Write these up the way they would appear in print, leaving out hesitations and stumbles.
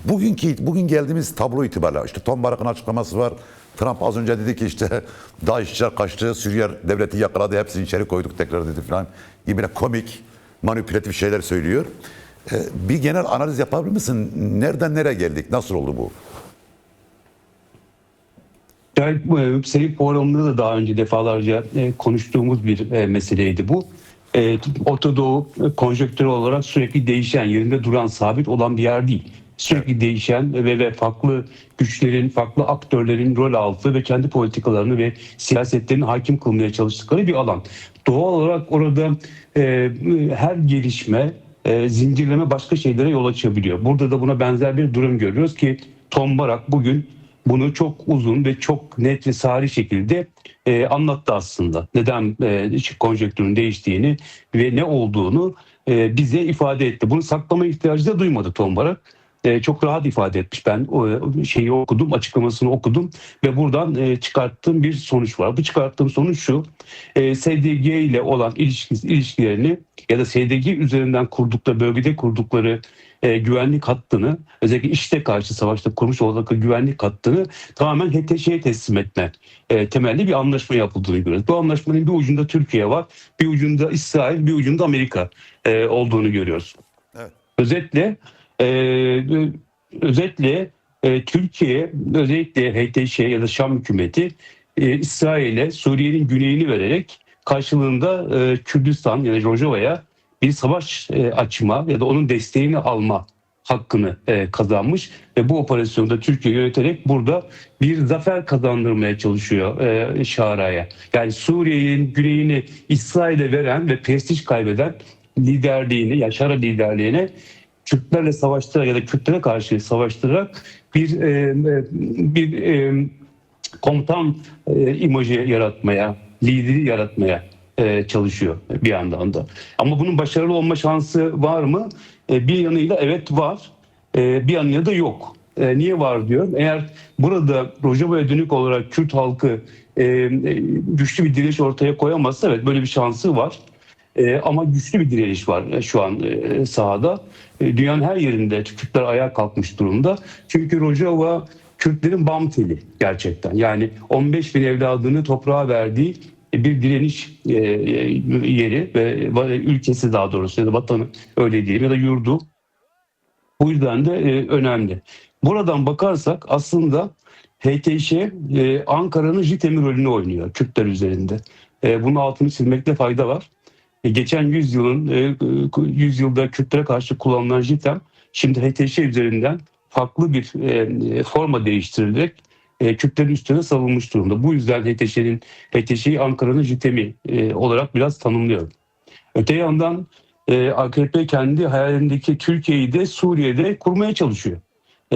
Bugün geldiğimiz tablo itibariyle işte Tom Barak'ın açıklaması var. Trump az önce dedi ki işte DAEŞ'çiler kaçtı, Suriye devleti yakaladı, hepsini içeri koyduk tekrar dedi falan gibi komik, manipülatif şeyler söylüyor. Bir genel analiz yapabilir misin? Nereden nereye geldik? Nasıl oldu bu? Sayın programında da daha önce defalarca konuştuğumuz bir meseleydi bu. Orta Doğu konjonktürel olarak sürekli değişen, yerinde duran, sabit olan bir yer değil. Sürekli değişen ve farklı güçlerin, farklı aktörlerin rol aldığı ve kendi politikalarını ve siyasetlerini hakim kılmaya çalıştıkları bir alan. Doğal olarak orada her gelişme, zincirleme başka şeylere yol açabiliyor. Burada da buna benzer bir durum görüyoruz ki Tom Barak bugün bunu çok uzun ve çok net ve sari şekilde anlattı aslında. Neden konjonktürün değiştiğini ve ne olduğunu bize ifade etti. Bunu saklama ihtiyacı da duymadı Tom Barak. Çok rahat ifade etmiş. Ben o şeyi okudum, açıklamasını okudum ve buradan çıkarttığım bir sonuç var. Bu çıkarttığım sonuç şu: SDG ile olan ilişkilerini ya da SDG üzerinden kurdukları, bölgede kurdukları güvenlik hattını, özellikle IŞİD'e karşı savaşta kurmuş oldukları güvenlik hattını tamamen HTŞ'ye teslim etme temelli bir anlaşma yapıldığını görüyoruz. Bu anlaşmanın bir ucunda Türkiye var, bir ucunda İsrail, bir ucunda Amerika olduğunu görüyoruz. Evet. Özetle Türkiye, özellikle HTŞ ya da Şam hükümeti İsrail'e Suriye'nin güneyini vererek karşılığında Kürdistan yani Rojava'ya bir savaş açma ya da onun desteğini alma hakkını kazanmış ve bu operasyonda Türkiye yöneterek burada bir zafer kazandırmaya çalışıyor Şara'ya. Yani Suriye'nin güneyini İsrail'e veren ve prestij kaybeden liderliğini, yani Şara liderliğine Kürtlerle savaştırarak ya da Kürtlere karşı savaştırarak bir komutan imajı yaratmaya, lideri yaratmaya çalışıyor bir yandan da. Ama bunun başarılı olma şansı var mı? Bir yanıyla evet var, bir yanıyla da yok. Niye var diyorum? Eğer burada Rojava'ya dönük olarak Kürt halkı güçlü bir direniş ortaya koyamazsa evet böyle bir şansı var. Ama güçlü bir direniş var şu an sahada. Dünyanın her yerinde Kürtler ayağa kalkmış durumda. Çünkü Rojava Kürtlerin bam teli gerçekten. Yani 15 bin evladını toprağa verdiği bir direniş yeri ve ülkesi daha doğrusu ya da vatanı öyle diyeyim ya da yurdu. Bu yüzden de önemli. Buradan bakarsak aslında HTŞ Ankara'nın JITEM'i rolünü oynuyor Kürtler üzerinde. Bunun altını çizmekte fayda var. Geçen yüzyılda Kürtlere karşı kullanılan JITEM şimdi HTŞ üzerinden farklı bir forma değiştirilerek Kürtlerin üstüne savunmuş durumda. Bu yüzden HTŞ'yi Ankara'nın JITEM'i olarak biraz tanımlıyorum. Öte yandan AKP kendi hayalindeki Türkiye'yi de Suriye'de kurmaya çalışıyor.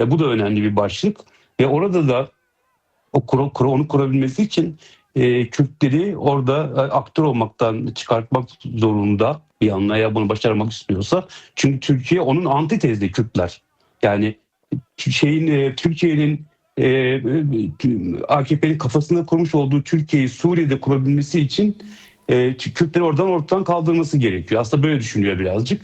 Bu da önemli bir başlık ve orada da onu kurabilmesi için Kürtleri orada aktör olmaktan çıkartmak zorunda bir yanına, ya bunu başarmak istiyorsa. Çünkü Türkiye onun antitezli Kürtler. Yani Türkiye'nin AKP'nin kafasında kurmuş olduğu Türkiye'yi Suriye'de kurabilmesi için Kürtleri ortadan kaldırması gerekiyor. Aslında böyle düşünüyor birazcık.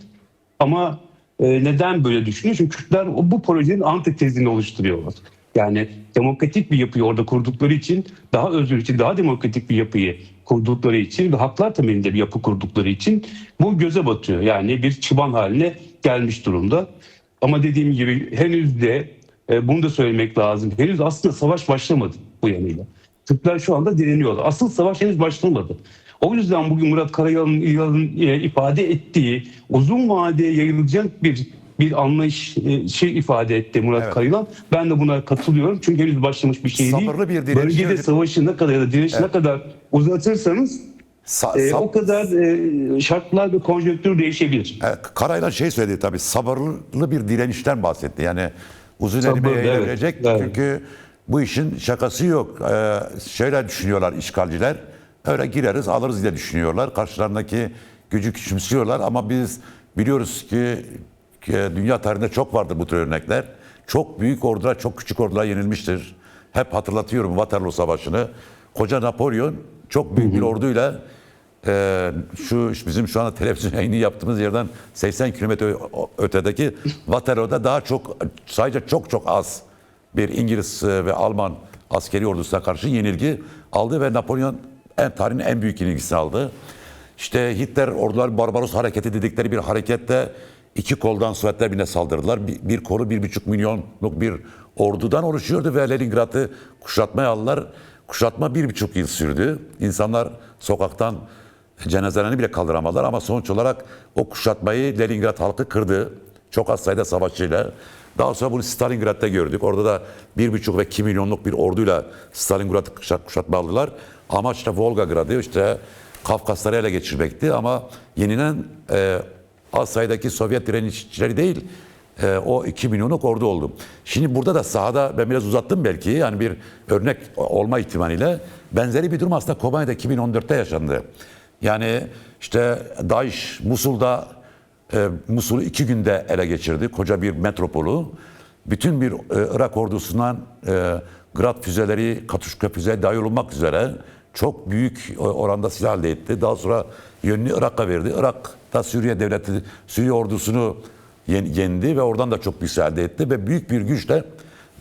Ama neden böyle düşünüyor? Çünkü Kürtler bu projenin antitezini oluşturuyorlar. Yani demokratik bir yapıyı orada kurdukları için, daha özgürlükçü, daha demokratik bir yapıyı kurdukları için ve haklar temelinde bir yapı kurdukları için bu göze batıyor. Yani bir çıban haline gelmiş durumda. Ama dediğim gibi henüz de bunu da söylemek lazım. Henüz aslında savaş başlamadı bu yanıyla. Türkler şu anda direniyorlar. Asıl savaş henüz başlamadı. O yüzden bugün Murat Karayal'ın ifade ettiği uzun vadeye yayılacak bir anlayış ifade etti Murat Karayal. Ben de buna katılıyorum. Çünkü henüz başlamış bir şey değil. Sabırlı bir direniş. Bölgede savaşı ne kadar ya da direniş ne kadar uzatırsanız o kadar şartlar ve konjonktür değişebilir. Karayla söyledi tabii, sabırlı bir direnişten bahsetti. Yani uzun elime yayılabilecek. Evet. Çünkü bu işin şakası yok. Şöyle düşünüyorlar işgalciler. Öyle gireriz alırız diye düşünüyorlar. Karşılarındaki gücü küçümsüyorlar ama biz biliyoruz ki dünya tarihinde çok vardır bu tür örnekler. Çok büyük ordular, çok küçük ordular yenilmiştir. Hep hatırlatıyorum Waterloo Savaşı'nı. Koca Napolyon çok büyük bir orduyla bizim şu anda televizyon yayını yaptığımız yerden 80 kilometre ötedeki Waterloo'da daha çok, sadece çok az bir İngiliz ve Alman askeri ordusuna karşı yenilgi aldı ve Napolyon tarihin en büyük yenilgisini aldı. İşte Hitler ordular Barbaros hareketi dedikleri bir harekette iki koldan Sovyetler Birliği'ne saldırdılar. Bir kolu 1,5 milyonluk bir ordudan oluşuyordu ve Leningrad'ı kuşatmaya aldılar. Kuşatma 1,5 yıl sürdü. İnsanlar sokaktan cenazelerini bile kaldıramadılar ama sonuç olarak o kuşatmayı Leningrad halkı kırdı. Çok az sayıda savaşçıyla. Daha sonra bunu Stalingrad'da gördük. Orada da 1,5 ve 2 milyonluk bir orduyla Stalingrad'ı kuşatma aldılar. Amaç da Volgagrad'ı, işte Kafkasları ele geçirmekti ama yenilen az sayıdaki Sovyet direnişçileri değil, o 2 milyonluk ordu oldu. Şimdi burada da sahada ben biraz uzattım belki, yani bir örnek olma ihtimaliyle benzeri bir durum aslında Kobani'de 2014'te yaşandı. Yani işte DAEŞ Musul'u 2 günde ele geçirdi, koca bir metropolü. Bütün bir Irak ordusundan Grad füzeleri, Katuşka füzeleri dahil olmak üzere çok büyük oranda silah elde etti. Daha sonra yönünü Irak'a verdi. Irak da Suriye devleti, Suriye ordusunu yendi ve oradan da çok büyük silah elde etti ve büyük bir güçle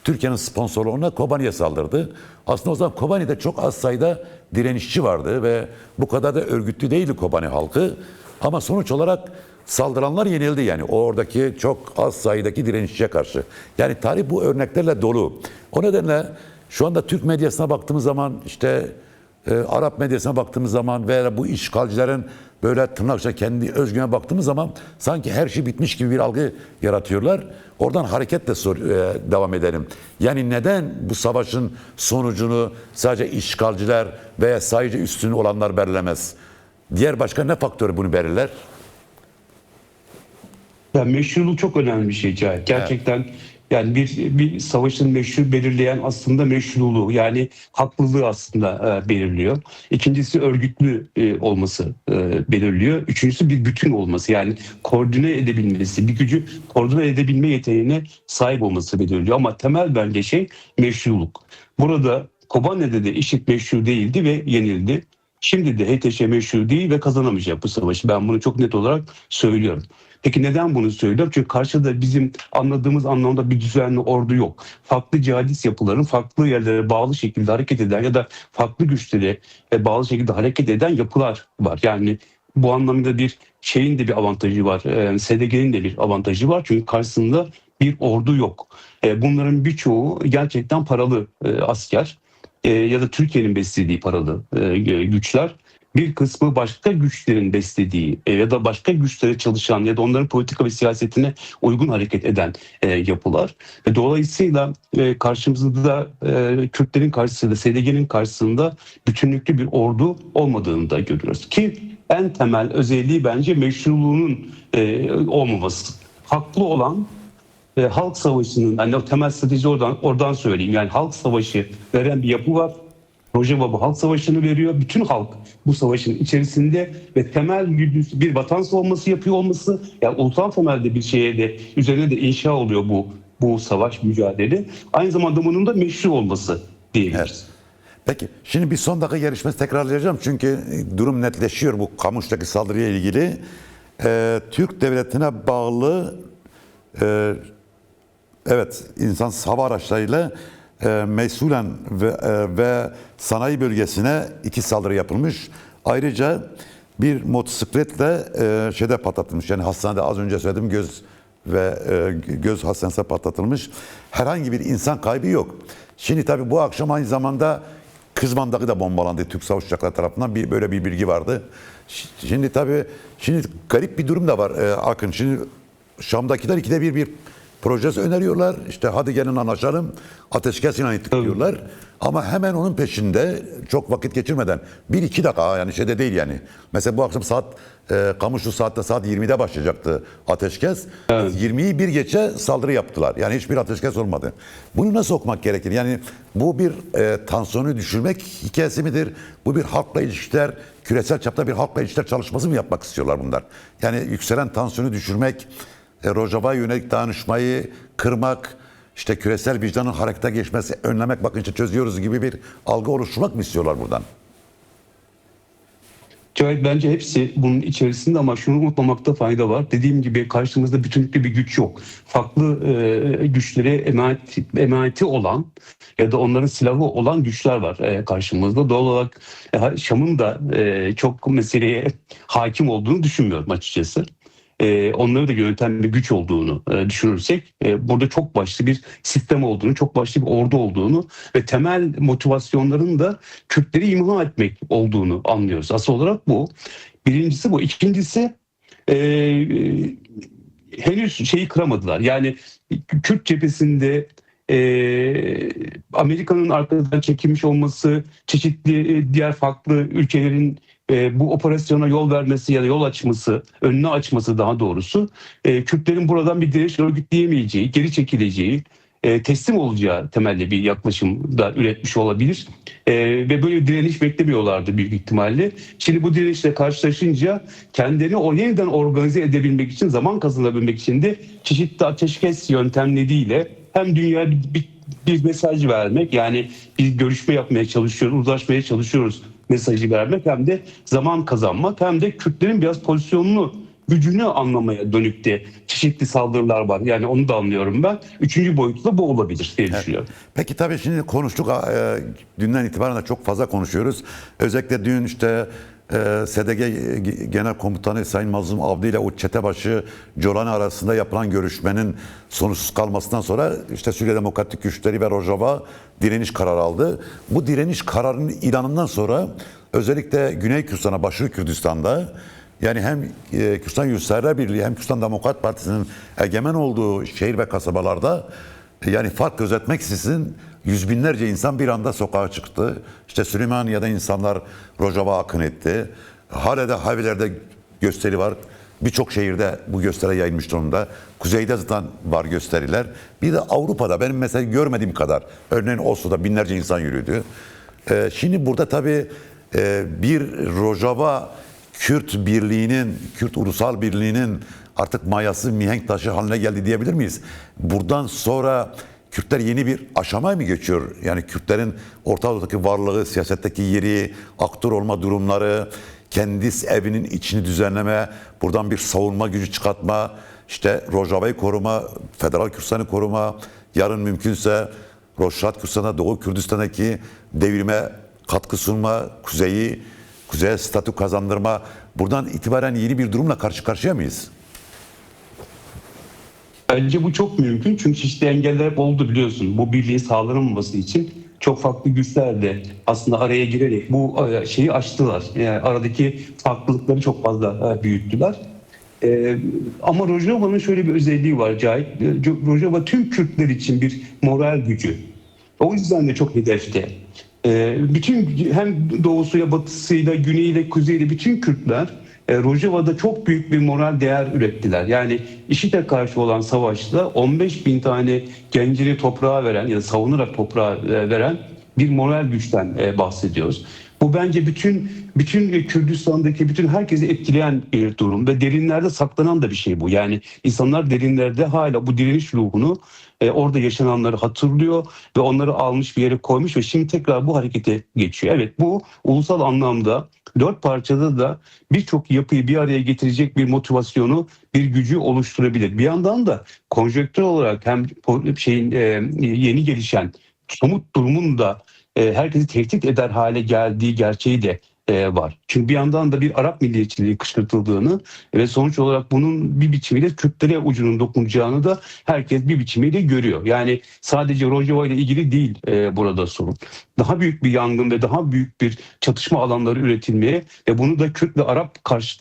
Türkiye'nin sponsorluğuna Kobani'ye saldırdı. Aslında o zaman Kobani'de çok az sayıda direnişçi vardı ve bu kadar da örgütlü değildi Kobani halkı. Ama sonuç olarak saldıranlar yenildi, yani oradaki çok az sayıdaki direnişçiye karşı. Yani tarih bu örneklerle dolu. O nedenle şu anda Türk medyasına baktığımız zaman, işte Arap medyasına baktığımız zaman veya bu işgalcilerin böyle tırnakça kendi özgüne baktığımız zaman sanki her şey bitmiş gibi bir algı yaratıyorlar. Oradan hareketle devam edelim. Yani neden bu savaşın sonucunu sadece işgalciler veya sadece üstün olanlar belirlemez? Diğer başka ne faktörü bunu belirler? Yani meşruluk çok önemli bir şey Cahit. Gerçekten yani bir savaşın meşru belirleyen aslında meşruluğu, yani haklılığı aslında belirliyor. İkincisi örgütlü olması belirliyor. Üçüncüsü bir bütün olması, yani koordine edebilmesi, bir gücü koordine edebilme yeteneğine sahip olması belirliyor. Ama temel bence şey meşruluk. Burada Kobani'de de IŞİD meşru değildi ve yenildi. Şimdi de HTŞ meşru değil ve kazanamayacak bu savaşı. Ben bunu çok net olarak söylüyorum. Peki neden bunu söylüyorum? Çünkü karşıda bizim anladığımız anlamda bir düzenli ordu yok. Farklı cihadist yapıların farklı yerlere bağlı şekilde hareket eden ya da farklı güçlere bağlı şekilde hareket eden yapılar var. Yani bu anlamda bir şeyin de bir avantajı var. SDG'nin de bir avantajı var. Çünkü karşısında bir ordu yok. Bunların birçoğu gerçekten paralı asker ya da Türkiye'nin beslediği paralı güçler. Bir kısmı başka güçlerin beslediği ya da başka güçlere çalışan ya da onların politika ve siyasetine uygun hareket eden yapılar. Dolayısıyla karşımızda Kürtlerin karşısında, SDG'nin karşısında bütünlüklü bir ordu olmadığını da görüyoruz. Ki en temel özelliği bence meşruluğunun olmaması. Haklı olan halk savaşının, yani o temel strateji oradan söyleyeyim. Yani halk savaşı veren bir yapı var. Rojava bu halk savaşını veriyor. Bütün halk bu savaşın içerisinde ve temel bir vatan savunması yapıyor olması, yani ulusal temelde bir şeye de üzerine de inşa oluyor bu savaş mücadele. Aynı zamanda bunun da meşru olması diyebiliriz. Evet. Peki şimdi bir son dakika gelişmesi tekrarlayacağım çünkü durum netleşiyor bu Kamış'taki saldırıya ilgili. Türk devletine bağlı evet insan hava araçlarıyla mesulen ve sanayi bölgesine 2 saldırı yapılmış. Ayrıca bir motosikletle şeyde patlatılmış. Yani hastanede az önce söyledim göz hastanesine patlatılmış. Herhangi bir insan kaybı yok. Şimdi tabii bu akşam aynı zamanda Kızman'daki da bombalandı Türk Savaş Uçakları tarafından, böyle bir bilgi vardı. Şimdi tabii garip bir durum da var Akın. Şimdi Şam'dakiler ikide bir projesi öneriyorlar. İşte hadi gelin anlaşalım. Ateşkes ilan ettik diyorlar. Ama hemen onun peşinde çok vakit geçirmeden 1-2 dakika, yani şeyde değil yani. Mesela bu akşam Kamışlı saat 20'de başlayacaktı ateşkes. Evet. 20'yi bir geçe saldırı yaptılar. Yani hiçbir ateşkes olmadı. Bunu nasıl okumak gerekir? Yani bu bir tansiyonu düşürmek hikayesi midir? Bu bir halkla ilişkiler, küresel çapta bir halkla ilişkiler çalışması mı yapmak istiyorlar bunlar? Yani yükselen tansiyonu düşürmek, Rojava'ya yönelik dayanışmayı kırmak, işte küresel vicdanın harekete geçmesi, önlemek, bakın işte çözüyoruz gibi bir algı oluşturmak mı istiyorlar buradan? Cahit, bence hepsi bunun içerisinde ama şunu unutmamakta fayda var. Dediğim gibi karşımızda bütünlüklü bir güç yok. Farklı güçlere emaneti olan ya da onların silahı olan güçler var karşımızda. Doğal olarak Şam'ın da çok meseleye hakim olduğunu düşünmüyorum açıkçası. Onları da yöneten bir güç olduğunu düşünürsek burada çok başlı bir sistem olduğunu, çok başlı bir ordu olduğunu ve temel motivasyonların da Kürtleri imha etmek olduğunu anlıyoruz. Asıl olarak bu. Birincisi bu. İkincisi e, henüz şeyi kıramadılar. Yani Kürt cephesinde Amerika'nın arkadan çekilmiş olması, çeşitli diğer farklı ülkelerin bu operasyona yol vermesi ya da yol açması, önünü açması daha doğrusu, Kürtlerin buradan bir direnç örgütleyemeyeceği, geri çekileceği, teslim olacağı temelli bir yaklaşım da üretmiş olabilir. Ve böyle bir direniş beklemiyorlardı büyük ihtimalle. Şimdi bu direnişle karşılaşınca kendini o yeniden organize edebilmek için, zaman kazanabilmek için de çeşitli ateşkes yöntemleriyle hem dünyaya bir mesaj vermek, yani bir görüşme yapmaya çalışıyoruz, uzlaşmaya çalışıyoruz mesajı vermek, hem de zaman kazanmak, hem de Kürtlerin biraz pozisyonunu, gücünü anlamaya dönük de çeşitli saldırılar var. Yani onu da anlıyorum ben. Üçüncü boyutu da bu olabilir diye düşünüyorum. Peki tabii şimdi konuştuk. Dünden itibaren de çok fazla konuşuyoruz. Özellikle dün işte SDG Genel Komutanı Sayın Mazlum Avdi ile o çetebaşı Colani arasında yapılan görüşmenin sonuçsuz kalmasından sonra işte Suriye Demokratik Güçleri ve Rojava direniş kararı aldı. Bu direniş kararının ilanından sonra özellikle Güney Kürdistan'a, Başarı Kürdistan'da, yani hem Kürdistan Yurtseverler Birliği hem Kürdistan Demokrat Partisi'nin egemen olduğu şehir ve kasabalarda yani fark gözetmeksizin yüz binlerce insan bir anda sokağa çıktı. İşte Süleymaniye'de insanlar Rojava akın etti. Hala da Haviler'de gösteri var. Birçok şehirde bu gösteri yayılmış durumda. Kuzeyde zaten var gösteriler. Bir de Avrupa'da benim mesela görmediğim kadar, örneğin Oslo'da binlerce insan yürüdü. Şimdi burada tabii bir Rojava Kürt Birliği'nin, Kürt Ulusal Birliği'nin artık mayası mihenk taşı haline geldi diyebilir miyiz? Buradan sonra Kürtler yeni bir aşamaya mı geçiyor? Yani Kürtlerin Orta Doğu'daki varlığı, siyasetteki yeri, aktör olma durumları, kendi evinin içini düzenleme, buradan bir savunma gücü çıkartma, işte Rojava'yı koruma, Federal Kürdistan'ı koruma, yarın mümkünse Rojava Kürdistan'da, Doğu Kürdistan'daki devrime katkı sunma, kuzeye statü kazandırma, buradan itibaren yeni bir durumla karşı karşıya mıyız? Bence bu çok mümkün, çünkü çeşitli engeller hep oldu, biliyorsun. Bu birliğin sağlanamaması için çok farklı güçler de aslında araya girerek bu şeyi aştılar. Yani aradaki farklılıkları çok fazla büyüttüler. Ama Rojava'nın şöyle bir özelliği var Cahit. Rojava tüm Kürtler için bir moral gücü. O yüzden de çok hedefte. Bütün hem doğusuyla, batısıyla, güneyiyle, kuzeyiyle bütün Kürtler Rojava'da çok büyük bir moral değer ürettiler. Yani IŞİD'e karşı olan savaşta 15 bin tane gencini toprağa veren ya da savunarak toprağa veren bir moral güçten bahsediyoruz. Bu bence bütün Kürdistan'daki bütün herkesi etkileyen bir durum ve derinlerde saklanan da bir şey bu. Yani insanlar derinlerde hala bu direniş ruhunu, orada yaşananları hatırlıyor ve onları almış bir yere koymuş ve şimdi tekrar bu harekete geçiyor. Evet, bu ulusal anlamda dört parçada da birçok yapıyı bir araya getirecek bir motivasyonu, bir gücü oluşturabilir. Bir yandan da konjonktür olarak hem yeni gelişen somut durumun da herkesi tehdit eder hale geldiği gerçeği de var. Çünkü bir yandan da bir Arap milliyetçiliği kışkırtıldığını ve sonuç olarak bunun bir biçimiyle Kürtlere ucunun dokunacağını da herkes bir biçimiyle görüyor. Yani sadece Rojava ile ilgili değil burada sorun. Daha büyük bir yangın ve daha büyük bir çatışma alanları üretilmeye ve bunu da Kürt ve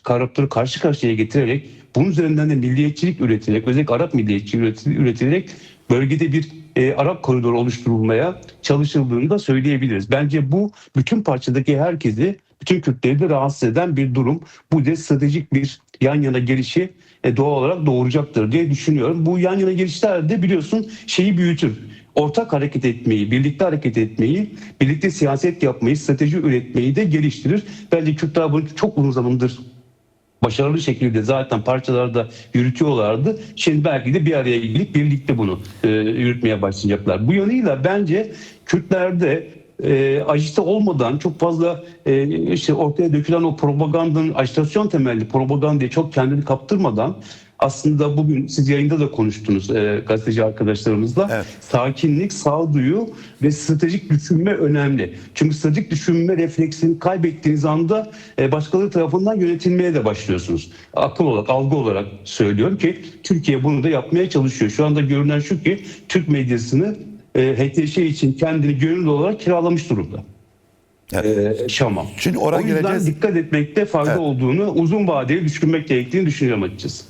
Arapları karşı karşıya getirerek, bunun üzerinden de milliyetçilik üretilerek, özellikle Arap milliyetçiliği üretilerek bölgede bir Arap koridoru oluşturulmaya çalışıldığını da söyleyebiliriz. Bence bu bütün parçadaki herkesi, bütün Kürtleri de rahatsız eden bir durum. Bu da stratejik bir yan yana gelişi doğal olarak doğuracaktır diye düşünüyorum. Bu yan yana gelişler de biliyorsun şeyi büyütür. Ortak hareket etmeyi, birlikte hareket etmeyi, birlikte siyaset yapmayı, strateji üretmeyi de geliştirir. Bence Kürtler bunu çok uzun zamandır başarılı şekilde zaten parçalarda yürütüyorlardı. Şimdi belki de bir araya gelip birlikte bunu yürütmeye başlayacaklar. Bu yanıyla bence Kürtlerde ajite olmadan çok fazla işte ortaya dökülen o propagandanın ajitasyon temelli propagandaya çok kendini kaptırmadan aslında bugün siz yayında da konuştunuz gazeteci arkadaşlarımızla. Evet. Sakinlik, sağduyu ve stratejik düşünme önemli. Çünkü stratejik düşünme refleksini kaybettiğiniz anda başkaları tarafından yönetilmeye de başlıyorsunuz. Akıl olarak, algı olarak söylüyorum ki Türkiye bunu da yapmaya çalışıyor. Şu anda görünen şu ki Türk medyasını HTŞ için kendini gönüllü olarak kiralamış durumda. Şam'a. Şimdi oraya O yüzden geleceğiz. dikkat etmekte fayda Evet. olduğunu, uzun vadeli düşünmek gerektiğini düşünüyorum açıkçası.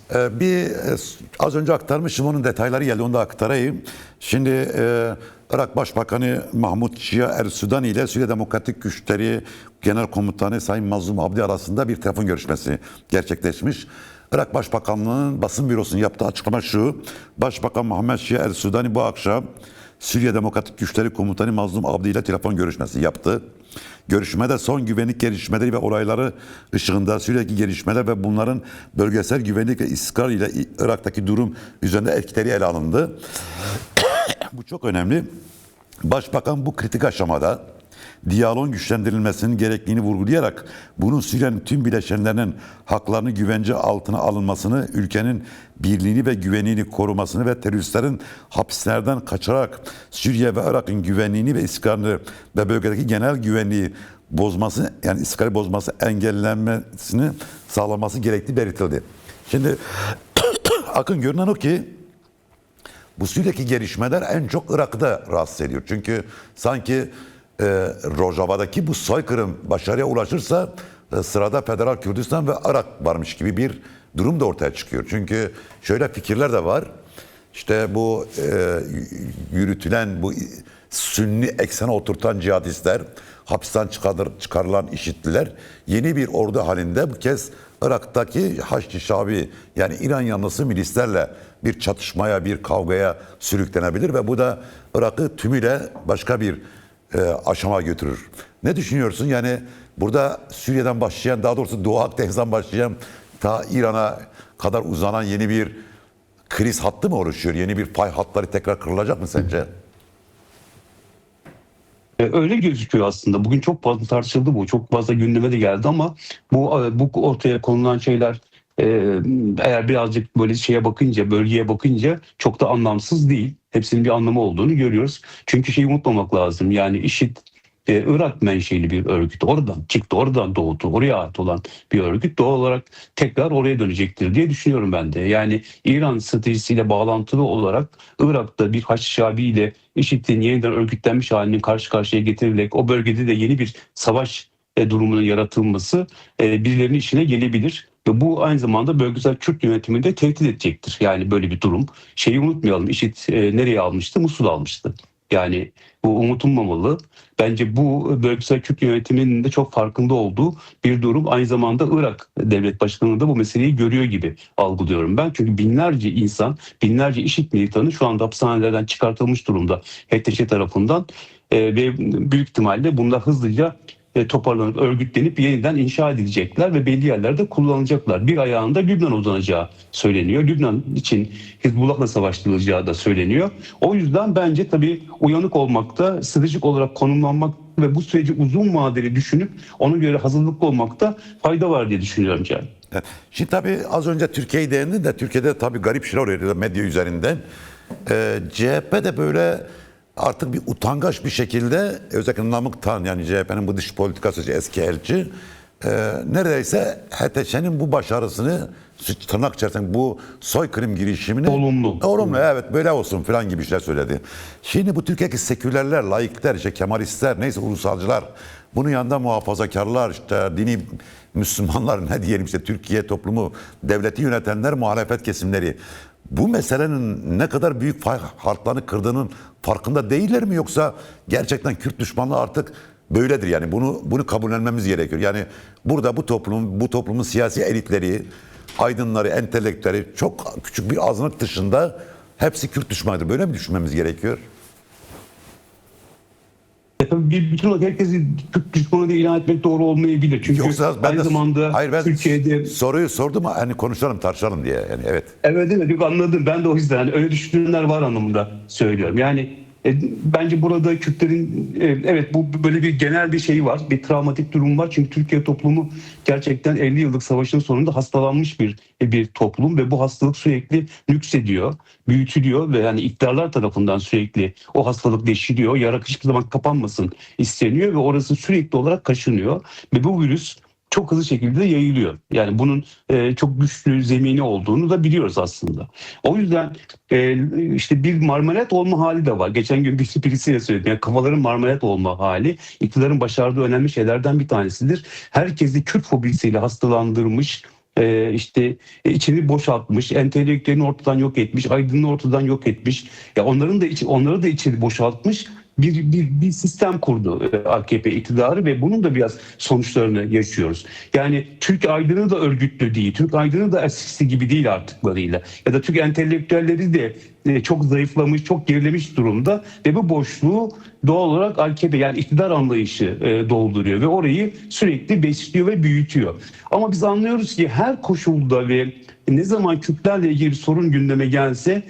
Az önce aktarmışım, onun detayları geldi, onu da aktarayım. Şimdi Irak Başbakanı Mahmut Şia Er-Sudani ile Suriye Demokratik Güçleri Genel Komutanı Sayın Mazlum Abdi arasında bir telefon görüşmesi gerçekleşmiş. Irak Başbakanlığı'nın basın bürosunun yaptığı açıklama şu: Başbakan Muhammed Şia Er-Sudani bu akşam Suriye Demokratik Güçleri Komutanı Mazlum Abdi ile telefon görüşmesi yaptı. Görüşmede son güvenlik gelişmeleri ve olayları ışığında Suriye'deki gelişmeler ve bunların bölgesel güvenlik ve istikrar ile Irak'taki durum üzerinde etkileri ele alındı. Bu çok önemli. Başbakan bu kritik aşamada diyaloğun güçlendirilmesinin gerektiğini vurgulayarak bunun Suriye'nin tüm bileşenlerinin haklarını güvence altına alınmasını, ülkenin birliğini ve güvenliğini korumasını ve teröristlerin hapislerden kaçarak Suriye ve Irak'ın güvenliğini ve istikrarını ve bölgedeki genel güvenliği bozması, yani istikrarı bozması engellenmesini sağlaması gerektiği belirtildi. Şimdi akın görünen o ki bu Suriye'deki gelişmeler en çok Irak'ta rahatsız ediyor. Çünkü sanki Rojava'daki bu soykırım başarıya ulaşırsa sırada Federal Kürdistan ve Irak varmış gibi bir durum da ortaya çıkıyor. Çünkü şöyle fikirler de var. İşte bu yürütülen bu Sünni eksene oturtan cihadistler, hapisten çıkarılan IŞİD'liler yeni bir ordu halinde bu kez Irak'taki Haçlı Şabi, yani İran yanlısı milislerle bir çatışmaya, bir kavgaya sürüklenebilir ve bu da Irak'ı tümüyle başka bir aşama götürür. Ne düşünüyorsun? Yani burada Suriye'den başlayan, daha doğrusu Doğu Akdeniz'den başlayan ta İran'a kadar uzanan yeni bir kriz hattı mı oluşuyor? Yeni bir pay hatları tekrar kırılacak mı sence? Öyle gözüküyor aslında. Bugün çok fazla tartışıldı bu. Çok fazla gündeme de geldi ama bu ortaya konulan şeyler eğer birazcık böyle şeye bakınca, bölgeye bakınca çok da anlamsız değil. Hepsinin bir anlamı olduğunu görüyoruz. Çünkü şeyi unutmamak lazım. Yani IŞİD Irak menşeli bir örgüt. Oradan çıktı, oradan doğdu. Oraya ait olan bir örgüt. Doğal olarak tekrar oraya dönecektir diye düşünüyorum ben de. Yani İran stratejisiyle bağlantılı olarak Irak'ta bir Haçlı Şabi ile IŞİD'in yeniden örgütlenmiş halinin karşı karşıya getirilerek o bölgede de yeni bir savaş durumunun yaratılması birilerinin işine gelebilir. Ve bu aynı zamanda bölgesel Kürt yönetimini de tehdit edecektir. Yani böyle bir durum. Şeyi unutmayalım. IŞİD nereye almıştı? Musul almıştı. Yani bu unutulmamalı. Bence bu bölgesel Kürt yönetiminin de çok farkında olduğu bir durum. Aynı zamanda Irak devlet başkanı da bu meseleyi görüyor gibi algılıyorum ben. Çünkü binlerce insan, binlerce IŞİD militanı şu anda hapishanelerden çıkartılmış durumda HTŞ tarafından. Ve büyük ihtimalle bunlar hızlıca toparlanıp örgütlenip yeniden inşa edilecekler ve belli yerlerde kullanılacaklar. Bir ayağında Lübnan uzanacağı söyleniyor. Lübnan için Hizbullah'la savaştırılacağı da söyleniyor. O yüzden bence tabii uyanık olmakta, stratejik olarak konumlanmak ve bu süreci uzun vadeli düşünüp ona göre hazırlıklı olmakta fayda var diye düşünüyorum Can. Evet. Şimdi tabii az önce Türkiye'yi değindin de Türkiye'de tabii garip şeyler oluyor medya üzerinden. CHP de böyle artık bir utangaç bir şekilde, özellikle Namık Tan, yani CHP'nin bu dış politikası eski elçi, neredeyse HTŞ'nin bu başarısını, tırnak içerisinde bu soykırım girişimini olumlu, evet böyle olsun falan gibi şeyler söyledi. Şimdi bu Türkiye'deki sekülerler, laikler, işte Kemalistler, neyse ulusalcılar, bunun yanında muhafazakarlar, işte dini Müslümanlar, ne diyelim, işte Türkiye toplumu, devleti yönetenler, muhalefet kesimleri bu meselenin ne kadar büyük hartlarını kırdığının farkında değiller mi, yoksa gerçekten Kürt düşmanlığı artık böyledir, yani bunu kabullenmemiz gerekiyor. Yani burada bu toplumun siyasi elitleri, aydınları, entelektüeli, çok küçük bir azınlık dışında hepsi Kürt düşmanıdır. Böyle mi düşünmemiz gerekiyor? Tabii bir bütün olarak herkesi Kürt düşmanı diye ilan etmek doğru olmayabilir. Çünkü Yoksa ben aynı zamanda ben Türkiye'de soruyu sordum, hani konuşalım, tartışalım diye. Yani evet. evet, anladım. Ben de o yüzden öyle düşünenler var anlamında söylüyorum. Yani Bence burada Kürtlerin evet bu böyle bir genel bir şey var. Bir travmatik durum var. Çünkü Türkiye toplumu gerçekten 50 yıllık savaşın sonunda hastalanmış bir toplum ve bu hastalık sürekli nüksediyor, büyütülüyor ve yani iktidarlar tarafından sürekli o hastalık deşiliyor. Yara hiçbir zaman kapanmasın isteniyor ve orası sürekli olarak kaşınıyor ve bu virüs çok hızlı şekilde yayılıyor. Yani bunun çok güçlü zemini olduğunu da biliyoruz aslında. O yüzden işte bir marmelat olma hali de var. Geçen gün birisiyle söyledim. Yani kafaların marmelat olma hali iktidarın başardığı önemli şeylerden bir tanesidir. Herkesi Kürt fobisiyle hastalandırmış, işte içini boşaltmış, entelektüelini ortadan yok etmiş, aydınlığı ortadan yok etmiş. Ya onları da içini boşaltmış. Bir sistem kurdu AKP iktidarı ve bunun da biraz sonuçlarını yaşıyoruz. Yani Türk aydını da örgütlü değil, Türk aydını da eskisi gibi değil artıklarıyla. Ya da Türk entelektüelleri de çok zayıflamış, çok gerilemiş durumda ve bu boşluğu doğal olarak AKP yani iktidar anlayışı dolduruyor ve orayı sürekli besliyor ve büyütüyor. Ama biz anlıyoruz ki her koşulda ve ne zaman Kürtlerle ilgili bir sorun gündeme gelse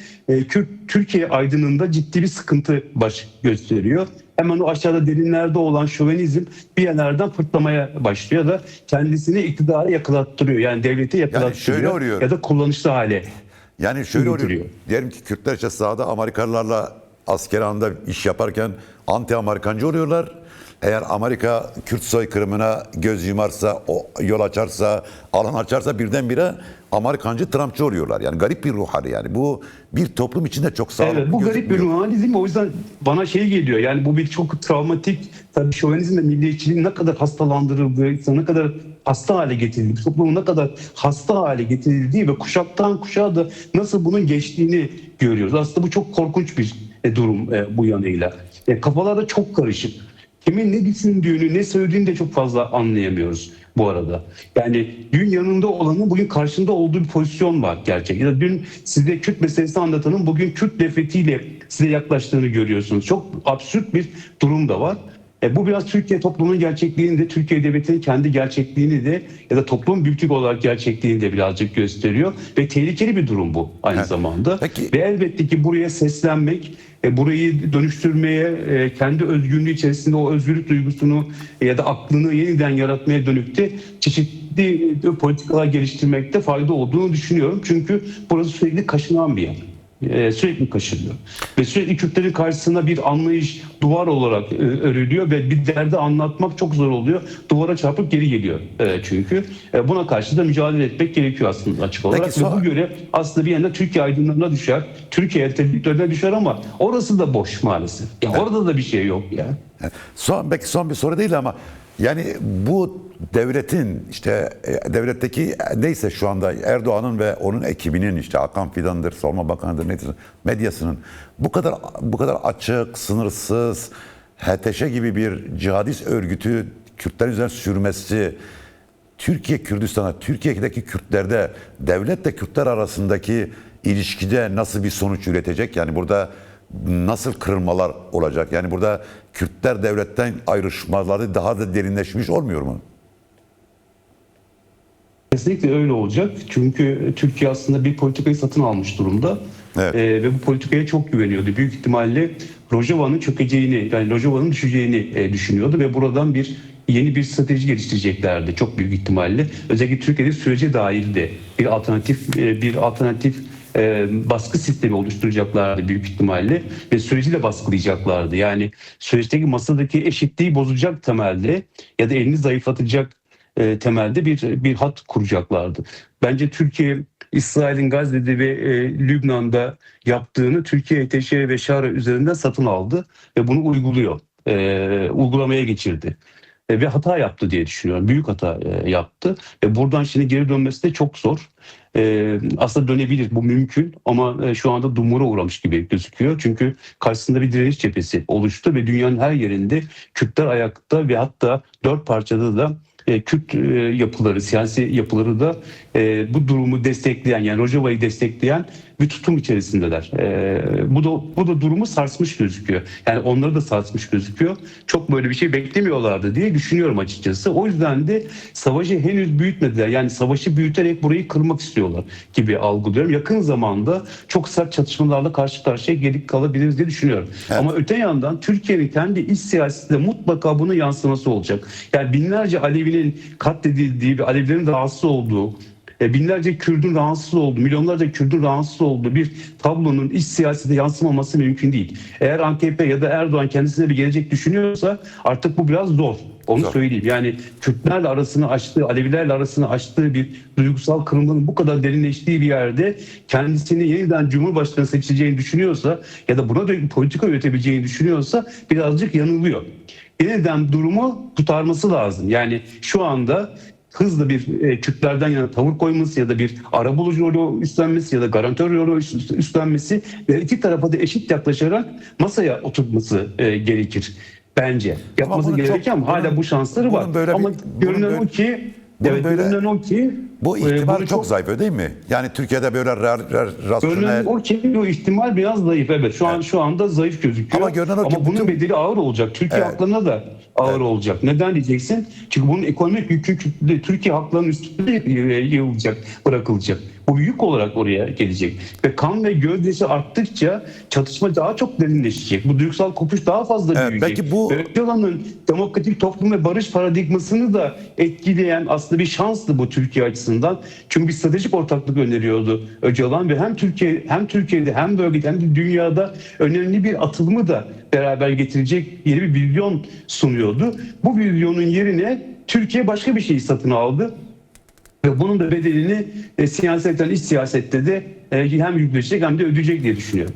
Türkiye aydınında ciddi bir sıkıntı baş gösteriyor. Hemen o aşağıda derinlerde olan şövenizm bir yerlerden fırtlamaya başlıyor da kendisini iktidara yakalattırıyor. Yani devlete yakalattırıyor ya da kullanışlı hale. Yani şöyle oluyor. Getiriyor. Diyelim ki Kürtler işte sahada Amerikalılarla asker anında iş yaparken anti-Amerikancı oluyorlar. Eğer Amerika Kürt soykırımına göz yumarsa, o yol açarsa, alan açarsa birdenbire Amerikancı Trumpçı oluyorlar. Yani garip bir ruh hali yani. Bu bir toplum içinde çok sağlıklı Evet, bu garip bir ruh hali değil mi? O yüzden bana şey geliyor. Yani bu bir çok travmatik, tabii şövenizm ve milliyetçiliğin ne kadar hastalandırıldığı, ne kadar hasta hale getirildiği, toplumun ne kadar hasta hale getirildiği ve kuşaktan kuşağa da nasıl bunun geçtiğini görüyoruz. Aslında bu çok korkunç bir durum bu yanıyla. Kafalar da çok karışık. Kimin ne düşündüğünü, ne söylediğini de çok fazla anlayamıyoruz bu arada. Yani dün yanında olanın bugün karşında olduğu bir pozisyon var gerçekten. Ya da dün size Kürt meselesi anlatanın bugün Kürt nefretiyle size yaklaştığını görüyorsunuz. Çok absürt bir durum da var. Bu biraz Türkiye toplumunun gerçekliğini de, Türkiye devletinin kendi gerçekliğini de ya da toplum büyüklük olarak gerçekliğini de birazcık gösteriyor. Ve tehlikeli bir durum bu aynı zamanda. Peki. Ve elbette ki buraya seslenmek, burayı dönüştürmeye, kendi özgürlüğü içerisinde o özgürlük duygusunu ya da aklını yeniden yaratmaya dönük de çeşitli politikalar geliştirmekte fayda olduğunu düşünüyorum. Çünkü burası sürekli kaşınan bir yer. Sürekli kaşınıyor. Ve sürekli Kürtlerin karşısına bir anlayış duvar olarak örülüyor ve bir derdi anlatmak çok zor oluyor. Duvara çarpıp geri geliyor çünkü. Buna karşı da mücadele etmek gerekiyor aslında açık olarak. Ve bu görev aslında bir yanda Türkiye aydınlarına düşer, Türkiye entelektüellerine düşer ama orası da boş maalesef. Ya orada da bir şey yok ya. Belki son bir soru değil ama yani bu devletin işte devletteki neyse şu anda Erdoğan'ın ve onun ekibinin işte Hakan Fidan'dır, Savunma Bakanı'dır, nedir, medyasının bu kadar açık, sınırsız, HTŞ gibi bir cihadist örgütü Kürtler üzerine sürmesi Türkiye Kürdistan'a, Türkiye'deki Kürtlerde devletle Kürtler arasındaki ilişkide nasıl bir sonuç üretecek? Yani burada nasıl kırılmalar olacak? Yani burada Kürtler devletten ayrışmaları daha da derinleşmiş olmuyor mu? Kesinlikle öyle olacak. Çünkü Türkiye aslında bir politikayı satın almış durumda. Evet. Ve bu politikaya çok güveniyordu. Büyük ihtimalle Rojava'nın çökeceğini, yani Rojava'nın düşeceğini düşünüyordu ve buradan yeni bir strateji geliştireceklerdi çok büyük ihtimalle. Özellikle Türkiye'de sürece dair de bir alternatif baskı sistemi oluşturacaklardı büyük ihtimalle ve süreci de baskılayacaklardı. Yani süreçteki masadaki eşitliği bozacak temelde ya da elini zayıflatacak temelde bir hat kuracaklardı. Bence Türkiye İsrail'in Gazze'de ve Lübnan'da yaptığını Türkiye HTŞ ve Şara üzerinden satın aldı ve bunu uyguluyor. Uygulamaya geçirdi. Ve hata yaptı diye düşünüyorum. Büyük hata yaptı. Ve buradan şimdi geri dönmesi de çok zor. Aslında dönebilir. Bu mümkün ama şu anda dumura uğramış gibi gözüküyor. Çünkü karşısında bir direniş cephesi oluştu ve dünyanın her yerinde Kürtler ayakta ve hatta 4 parçada da Kürt yapıları, siyasi yapıları da bu durumu destekleyen yani Rojava'yı destekleyen bir tutum içerisindeler. Bu da durumu sarsmış gözüküyor. Yani onları da sarsmış gözüküyor. Çok böyle bir şey beklemiyorlardı diye düşünüyorum açıkçası. O yüzden de savaşı henüz büyütmediler. Yani savaşı büyüterek burayı kırmak istiyorlar gibi algılıyorum. Yakın zamanda çok sert çatışmalarla karşı karşıya gelip kalabiliriz diye düşünüyorum. Evet. Ama öte yandan Türkiye'nin kendi iç siyasetinde mutlaka bunun yansıması olacak. Yani binlerce Alevinin katledildiği ve Alevilerin rahatsız olduğu, binlerce Kürdün rahatsız olduğu, milyonlarca Kürdün rahatsız olduğu bir tablonun iç siyasete yansımaması mümkün değil. Eğer AKP ya da Erdoğan kendisine bir gelecek düşünüyorsa artık bu biraz zor. Onu Zor. söyleyeyim. Yani Kürtlerle arasını açtığı, Alevilerle arasını açtığı bir duygusal kırılmanın bu kadar derinleştiği bir yerde kendisini yeniden Cumhurbaşkanı seçeceğini düşünüyorsa ya da buna da politika üretebileceğini düşünüyorsa birazcık yanılıyor. Yeniden durumu kurtarması lazım. Yani şu anda hızlı bir Kürtlerden yana tavır koyması ya da bir arabulucu rolü üstlenmesi ya da garantör rolü üstlenmesi ve iki tarafa da eşit yaklaşarak masaya oturtması gerekir bence. Yapması bunu gereken ama hala bu şansları var. Ama görünen o ki bu ihtimal bunu çok zayıf değil mi? Yani Türkiye'de böyle rasyonel. görünen o ki o ihtimal biraz zayıf. Evet şu anda zayıf gözüküyor. Ama görünen o ki bunun bütün- bedeli ağır olacak. Türkiye Evet. haklarına da ağır olacak. Neden diyeceksin? Çünkü bunun ekonomik yükü Türkiye haklarının üstünde yığılacak, bırakılacak. Bu yük olarak oraya gelecek. Ve kan ve gözdesi arttıkça çatışma daha çok derinleşecek. Bu duygusal kopuş daha fazla Evet, büyüyecek. peki bu- Öcalan'ın demokratik toplum ve barış paradigmasını da etkileyen aslında bir şanstı bu Türkiye açısından. Çünkü bir stratejik ortaklık öneriyordu Öcalan ve hem Türkiye'de hem bölgede hem de dünyada önemli bir atılımı da beraber getirecek yeni bir vizyon sunuyordu. Bu vizyonun yerine Türkiye başka bir şeyi satın aldı. Ve bunun da bedelini siyasetten, iç siyasette de hem yükleyecek hem de ödeyecek diye düşünüyorum.